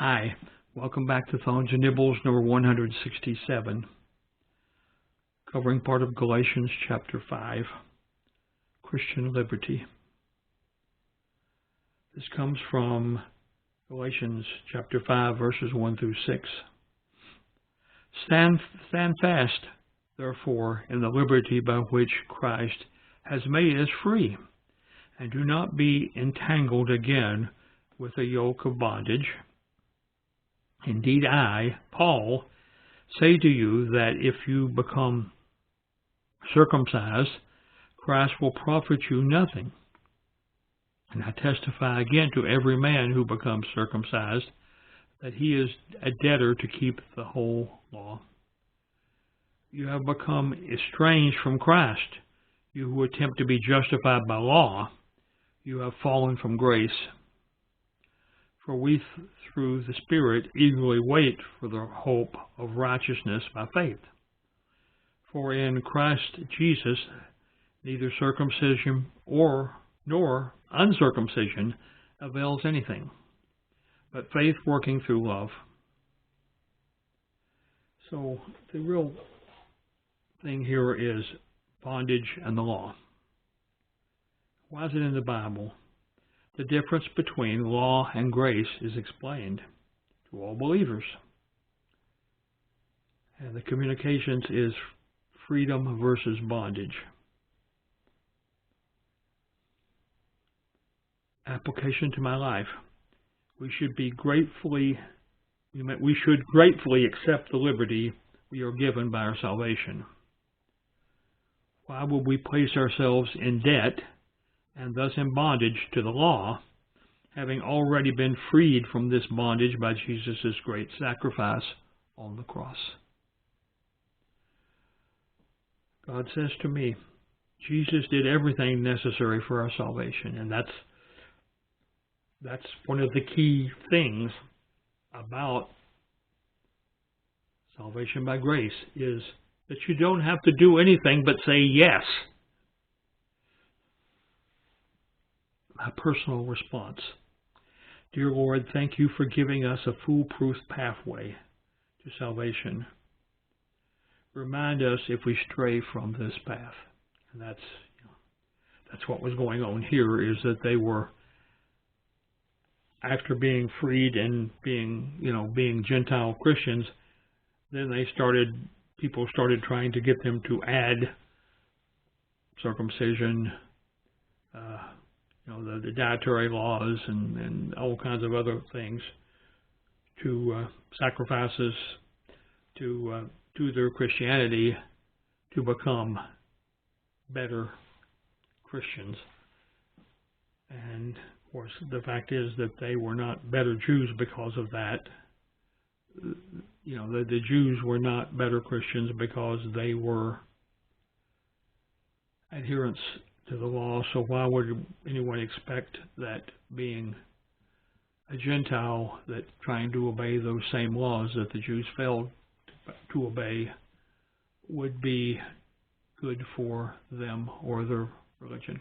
Hi, welcome back to Thone and Nibbles number 167, covering part of Galatians chapter 5, Christian Liberty. This comes from Galatians chapter 5, verses 1 through 6. Stand fast, therefore, in the liberty by which Christ has made us free, and do not be entangled again with a yoke of bondage. Indeed, I, Paul, say to you that if you become circumcised, Christ will profit you nothing. And I testify again to every man who becomes circumcised that he is a debtor to keep the whole law. You have become estranged from Christ, you who attempt to be justified by law. You have fallen from grace. For we, through the Spirit, eagerly wait for the hope of righteousness by faith. For in Christ Jesus, neither circumcision nor uncircumcision avails anything, but faith working through love. So the real thing here is bondage and the law. Why is it in the Bible? The difference between law and grace is explained to all believers. And the communications is freedom versus bondage. Application to my life. We should gratefully accept the liberty we are given by our salvation. Why would we place ourselves in debt and thus in bondage to the law, having already been freed from this bondage by Jesus' great sacrifice on the cross? God says to me, Jesus did everything necessary for our salvation, and that's one of the key things about salvation by grace, is that you don't have to do anything but say yes. My personal response. Dear Lord, thank you for giving us a foolproof pathway to salvation. Remind us if we stray from this path. And that's what was going on here, is that they were, after being freed and being Gentile Christians, then people started trying to get them to add circumcision, the dietary laws and all kinds of other things to sacrifices to their Christianity to become better Christians. And of course, the fact is that they were not better Jews because of that. The Jews were not better Christians because they were adherents to the law. So why would anyone expect that being a Gentile, that trying to obey those same laws that the Jews failed to obey, would be good for them or their religion?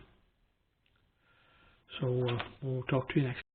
So we'll talk to you next.